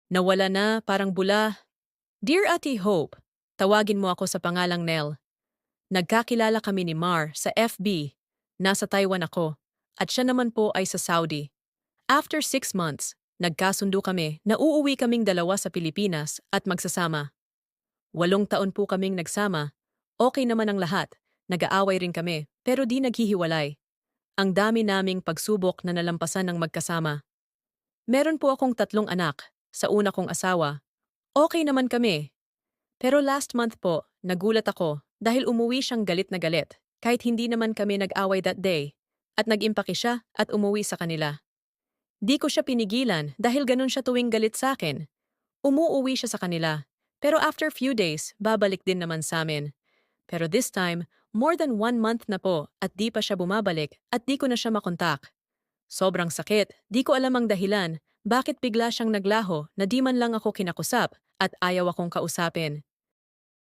Nawala na, parang bula. Dear Ate Hope, tawagin mo ako sa pangalang Nell. Nagkakilala kami ni Mar sa FB. Nasa Taiwan ako. At siya naman po ay sa Saudi. After 6 months, nagkasundo kami na uuwi kaming dalawa sa Pilipinas at magsasama. 8 taon po kaming nagsama. Okay naman ang lahat. Nag-aaway rin kami, pero di naghihiwalay. Ang dami naming pagsubok na nalampasan ng magkasama. Meron po akong 3 anak, sa una kong asawa. Okay naman kami. Pero last month po, nagulat ako dahil umuwi siyang galit na galit, kahit hindi naman kami nag-away that day. At nag-impake siya at umuwi sa kanila. Di ko siya pinigilan dahil ganun siya tuwing galit sa akin. Umuuwi siya sa kanila. Pero after few days, babalik din naman sa amin. Pero this time, more than 1 month na po at di pa siya bumabalik at di ko na siya makontak. Sobrang sakit, di ko alam ang dahilan, bakit bigla siyang naglaho na di man lang ako kinakusap at ayaw akong kausapin.